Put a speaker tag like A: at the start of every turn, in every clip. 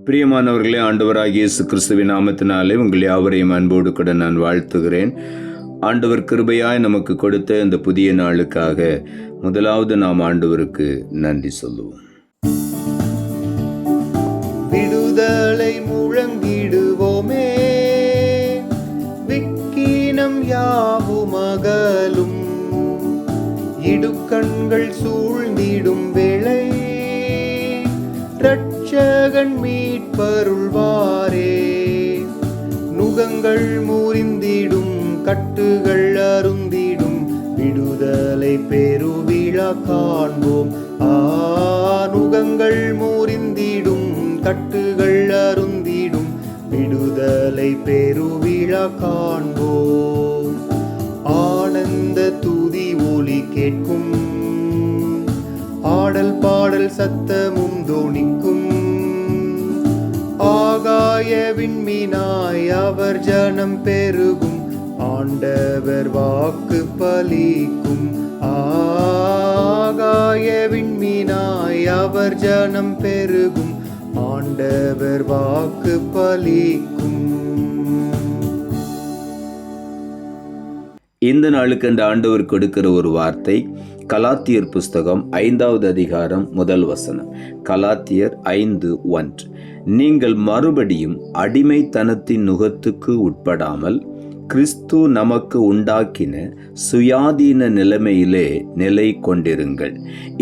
A: பிரியமானவர்களே, ஆண்டவராகிய இயேசு கிறிஸ்துவின் நாமத்தினாலே உங்கள் யாவரையும் அன்போடு கூட நான் வாழ்த்துகிறேன். ஆண்டவர் கிருபையாய் நமக்கு கொடுத்த இந்த புதிய நாளுக்காக முதலாவது நாம் ஆண்டவருக்கு நன்றி சொல்லுவோம்.
B: விடுதலை முழங்கிடுவோமே, விக்கினம் யாவும் அகலும், இடுக்கண்கள் சூழ்ந்திடும் வேளை இரட்சகன் மீட்பருள்வாரே. நுகங்கள் முறிந்திடும், கட்டுகள் அருந்திடும், விடுதலை பெருவிழா காண்போம். நுகங்கள் முறிந்திடும், கட்டுகள் அருந்திடும், விடுதலை பெருவிழா காண்போம். ஆனந்த துதி ஒலி கேட்கும், ஆடல் பாடல் சத்தமும் தோணிக்கும், ஆகாய விண்மீனாய் அவர் ஜனம் பெருகும், ஆண்டவர் வாக்கு பலிக்கும். ஆகாய விண்மீனாய் அவர் ஜனம் பெருகும், ஆண்டவர் வாக்கு பலிக்கும்.
A: இந்த நாளுக்கு அந்த ஆண்டவர் கொடுக்கிற ஒரு வார்த்தை கலாத்தியர் புஸ்தகம் 5வது அதிகாரம் 1 வசனம். கலாத்தியர் 5:1. நீங்கள் மறுபடியும் அடிமைத்தனத்தின் நுகத்துக்கு உட்படாமல் கிறிஸ்து நமக்கு உண்டாக்கின சுயாதீன நிலைமையிலே நிலை கொண்டிருங்கள்.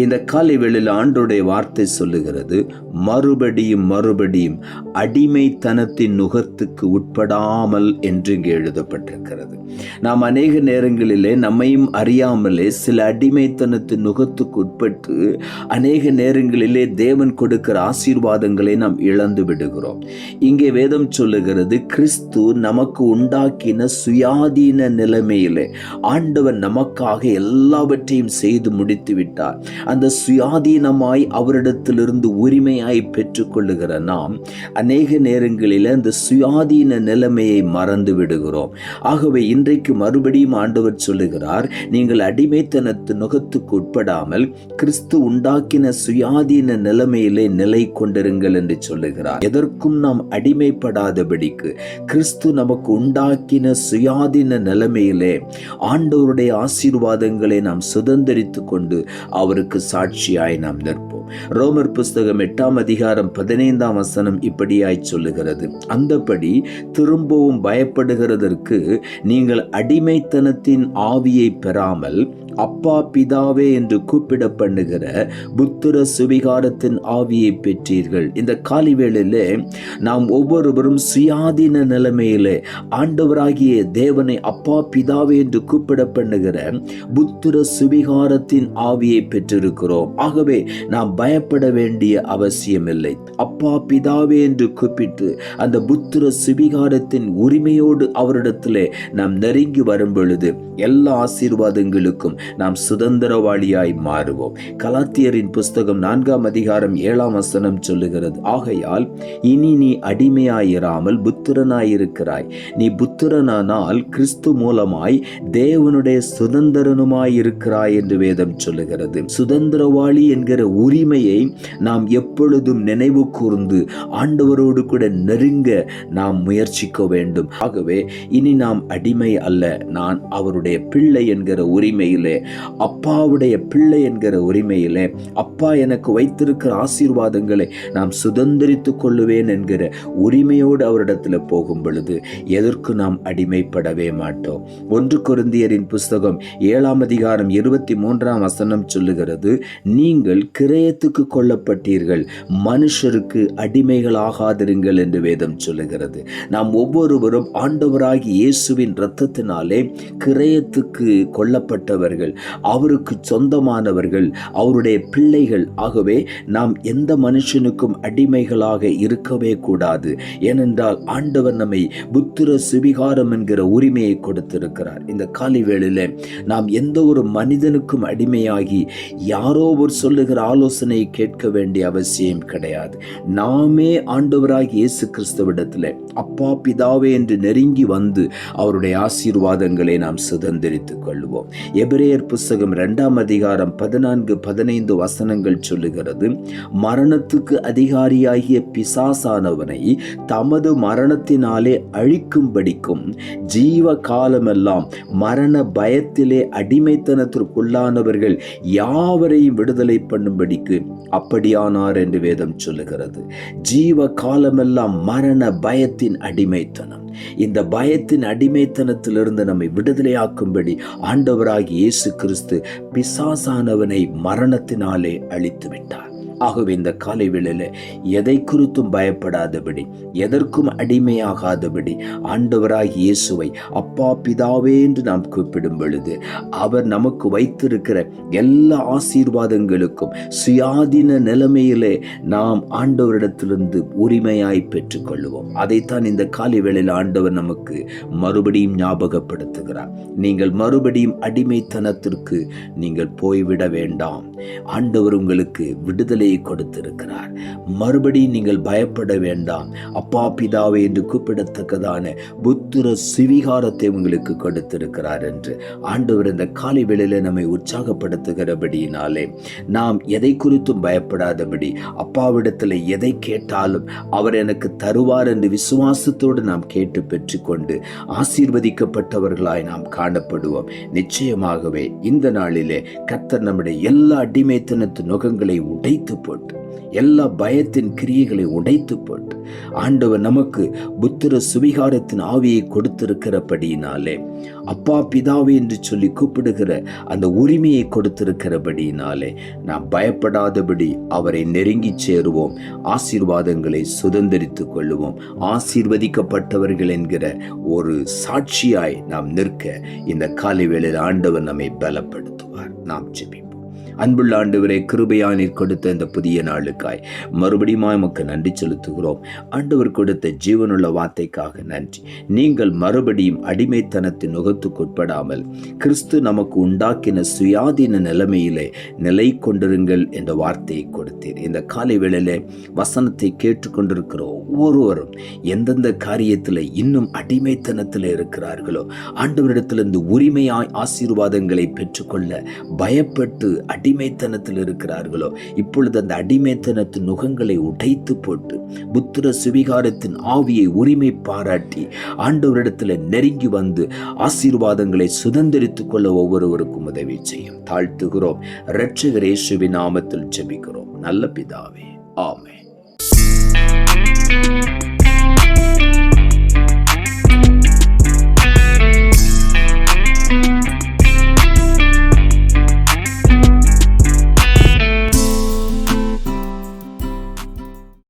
A: இந்த காலை வேளையில் ஆண்டோடைய வார்த்தை சொல்லுகிறது, மறுபடியும் மறுபடியும் அடிமைத்தனத்தின் நுகத்துக்கு உட்படாமல் என்று இங்கே எழுதப்பட்டிருக்கிறது. நாம் அநேக நேரங்களிலே நம்மையும் அறியாமலே சில அடிமைத்தனத்தின் நுகத்துக்கு உட்பட்டு அநேக நேரங்களிலே தேவன் கொடுக்கிற ஆசீர்வாதங்களை நாம் இழந்து விடுகிறோம். இங்கே வேதம் சொல்லுகிறது, கிறிஸ்து நமக்கு உண்டாக்கின சுயாதீன நிலைமையிலே ஆண்டவர் நமக்காக எல்லாவற்றையும் செய்து முடித்து விட்டார். அந்த சுயாதீனமாய் அவரிடத்திலிருந்து உரிமையாய் பெற்றுக்கொள்ளுகிற நாம் அநேக நேரங்களில் அந்த சுயாதீன நிலைமையை மறந்து விடுகிறோம். ஆகவே இன்றைக்கு மறுபடியும் ஆண்டவர் சொல்லுகிறார், நீங்கள் அடிமைத்தனத்து நுகத்துக்கு உட்படாமல் கிறிஸ்து உண்டாக்கின சுயாதீன நிலைமையிலே நிலை கொண்டிருங்கள் என்று சொல்லுகிறார். எதற்கும் நாம் அடிமைப்படாதபடிக்கு கிறிஸ்து நமக்கு உண்டாக்கின சுயாதீன நிலைமையிலே ஆண்டவருடைய ஆசீர்வாதங்களை நாம் சுதந்திரித்துக் கொண்டு அவருக்கு சாட்சியாய் நாம் நிற்போம். ரோமர் புஸ்தகம் 8ஆம் அதிகாரம் 15ஆம் வசனம் இப்படியாய் சொல்லுகிறது, அந்தபடி திரும்பவும் பயப்படுகிறதற்கு நீங்கள் அடிமைத்தனத்தின் ஆவியை பெறாமல் அப்பா பிதாவே என்று கூப்பிட பண்ணுகிற புத்திர சுவிகாரத்தின் ஆவியை பெற்றீர்கள். இந்த காலை வேளையிலே நாம் ஒவ்வொருவரும் சுயாதீன நிலைமையிலே ஆண்டவராகிய தேவனை அப்பா பிதாவே என்று கூப்பிட பண்ணுகிற புத்திர சுவிகாரத்தின் ஆவியை பெற்றிருக்கிறோம். ஆகவே நாம் பயப்பட வேண்டிய அவசியமில்லை. அப்பா பிதாவே என்று கூப்பிட்டு அந்த புத்திர சுவிகாரத்தின் உரிமையோடு அவரிடத்திலே நாம் நெருங்கி வரும் பொழுது எல்லா ஆசீர்வாதங்களுக்கும் நாம் சுதந்திரவாளியாய் மாறுவோம். கலாத்தியரின் புஸ்தகம் 4ஆம் அதிகாரம் 7ஆம் வசனம் சொல்லுகிறது, ஆகையால் இனி நீ அடிமையாயிராமல் புத்திரனாயிருக்கிறாய். நீ புத்திரனானால் கிறிஸ்து மூலமாய் தேவனுடைய சுதந்திரனுமாயிருக்கிறாய் என்று வேதம் சொல்லுகிறது. சுதந்திரவாளி என்கிற உரிமையை நாம் எப்பொழுதும் நினைவு கூர்ந்து ஆண்டவரோடு கூட நெருங்க நாம் முயற்சிக்க வேண்டும். ஆகவே இனி நாம் அடிமை அல்ல, நான் அவருடைய பிள்ளை என்கிற உரிமையிலே, அப்பாவுடைய பிள்ளை என்கிற உரிமையிலே, அப்பா எனக்கு வைத்திருக்கிற ஆசீர்வாதங்களை நாம் சுதந்திரித்துக் கொள்ளுவேன் என்கிற உரிமையோடு அவரிடத்தில் போகும் பொழுது எதற்கு நாம் அடிமைப்படவே மாட்டோம். 1 கொரிந்தியரின் புஸ்தகம் 7ஆம் அதிகாரம் 23ஆம் வசனம் சொல்லுகிறது, நீங்கள் கிரயத்துக்கு கொள்ளப்பட்டீர்கள், மனுஷருக்கு அடிமைகளாகாதிருங்கள் என்று வேதம் சொல்லுகிறது. நாம் ஒவ்வொருவரும் ஆண்டவராகி இயேசுவின் இரத்தத்தினாலே கிரயத்துக்கு கொல்லப்பட்டவர்கள், அவருக்கு சொந்தமானவர்கள், அவருடைய பிள்ளைகள். ஆகவே நாம் எந்த மனுஷனுக்கும் அடிமைகளாக இருக்கவே கூடாது. ஏனென்றால் ஆண்டவர் நம்மை புத்திர சுவிகாரம் என்கிற உரிமையை கொடுத்திருக்கிறார். இந்த காலை வேளையிலே நாம் எந்த ஒரு மனிதனுக்கும் அடிமையாகி யாரோ ஒரு சொல்லுகிற ஆலோசனை ஆலோசனையை கேட்க வேண்டிய அவசியம் கிடையாது. நாமே ஆண்டவராகிய இயேசு கிறிஸ்துவிடத்தில் அப்பா பிதாவே என்று நெருங்கி வந்து அவருடைய ஆசீர்வாதங்களை நாம் சுதந்திரித்துக் கொள்வோம். எபிரேயர் புஸ்தகம் 2ஆம் அதிகாரம் 14-15 வசனங்கள் சொல்லுகிறது, மரணத்துக்கு அதிகாரியாகிய பிசாசானவனை தமது மரணத்தினாலே அழிக்கும்படிக்கும் ஜீவ காலமெல்லாம் மரண பயத்திலே அடிமைத்தனத்திற்குள்ளானவர்கள் யாவரையும் விடுதலை பண்ணும்படிக்கு அப்படியானார் என்று வேதம் சொல்லுகிறது. ஜீவ காலமெல்லாம் மரண பயத்தின் அடிமைத்தனம். இந்த பயத்தின் அடிமைத்தனத்திலிருந்து நம்மை விடுதலையாக்கும்படி ஆண்டவராகிய இயேசு கிறிஸ்து பிசாசானவனை மரணத்தினாலே அழித்து விட்டார். ஆகவே இந்த காலை வேளையில எதை குறித்தும் பயப்படாதபடி, எதற்கும் அடிமையாகாதபடி ஆண்டவராகிய இயேசுவை அப்பா பிதாவே என்று நாம் கூப்பிடும் பொழுது அவர் நமக்கு வைத்திருக்கிற எல்லா ஆசீர்வாதங்களுக்கும் சுயாதீன நிலைமையிலே நாம் ஆண்டவரிடத்திலிருந்து உரிமையாய் பெற்றுக்கொள்வோம். அதைத்தான் இந்த காலை வேளையில் ஆண்டவர் நமக்கு மறுபடியும் ஞாபகப்படுத்துகிறார். நீங்கள் மறுபடியும் அடிமைத்தனத்திற்கு நீங்கள் போய்விட வேண்டாம். ஆண்டவர் உங்களுக்கு விடுதலை கொடுத்திருக்கிறார். மறுபடியும் நீங்கள் பயப்பட வேண்டாம். அப்பா பிதாவே என்று கூப்பிடத்தக்கதான புத்திர சுவிகாரத்தை உங்களுக்கு கொடுத்திருக்கிறார் என்று ஆண்டவர் இந்த காலை வேளையில நம்மை உற்சாகப்படுத்துகிறபடியினாலே நாம் எதை குறித்தும் பயப்படாதபடி, அப்பாவிடத்தில் எதை கேட்டாலும் அவர் எனக்கு தருவார் என்று விசுவாசத்தோடு நாம் கேட்டு பெற்றுக்கொண்டு ஆசீர்வதிக்கப்பட்டவர்களாய் நாம் காணப்படுவோம். நிச்சயமாகவே இந்த நாளிலே கர்த்தர் நம்முடைய எல்லா அடிமைத்தனத்து நுகங்களை உடைத்து போட்டு, எல்லா பயத்தின் கிரியைகளை உடைத்து போட்டு, ஆண்டவர் நமக்கு புத்திர சுவிகாரத்தின் ஆவியை கொடுத்திருக்கிறபடியினாலே, அப்பா பிதாவே என்று சொல்லி கூப்பிடுகிற அந்த உரிமையை கொடுத்திருக்கிறபடியினாலே நாம் பயப்படாதபடி அவரை நெருங்கி சேருவோம். ஆசீர்வாதங்களை சுதந்திரித்துக் கொள்ளுவோம். ஆசீர்வதிக்கப்பட்டவர்கள் என்கிற ஒரு சாட்சியாய் நாம் நிற்க இந்த காலை வேளையில் ஆண்டவர் நம்மை பலப்படுத்துவார். நாம் ஜெபிப்போம். அன்புள்ள ஆண்டவரே, கிருபையாய் நீர் கொடுத்த இந்த புதிய நாளுக்காய் மறுபடியும் உமக்கு நன்றி செலுத்துகிறோம். ஆண்டவர் கொடுத்த ஜீவனுள்ள வார்த்தைக்காக நன்றி. நீங்கள் மறுபடியும் அடிமைத்தனத்தின் நுகத்துக்குட்படாமல் கிறிஸ்து நமக்கு உண்டாக்கின சுயாதீன நிலைமையிலே நிலை கொண்டிருங்கள் என்ற வார்த்தையை கொடுத்தீர். இந்த காலை வேளையிலே வசனத்தை கேட்டுக்கொண்டிருக்கிற ஒவ்வொருவரும் எந்தெந்த காரியத்தில் இன்னும் அடிமைத்தனத்தில் இருக்கிறார்களோ, ஆண்டவரிடத்திலிருந்து உரிமையாய் ஆசீர்வாதங்களை பெற்றுக்கொள்ள பயப்பட்டு அடிமைத்தனத்தில் இருக்கிறார்களோ, இப்பொழுது அந்த அடிமைத்தனத்தின் நுகங்களை உடைத்து போட்டு புத்திர சுவிகாரத்தின் ஆவியை உரிமை பாராட்டி ஆண்டவரிடத்தில் நெருங்கி வந்து ஆசீர்வாதங்களை சுதந்திரித்துக் கொள்ள ஒவ்வொருவருக்கும் உதவி செய்யும். தாழ்த்துகிறோம். இரட்சகர் இயேசுவின் நாமத்தில் ஜெபிக்கிறோம் நல்ல பிதாவே. ஆமென்.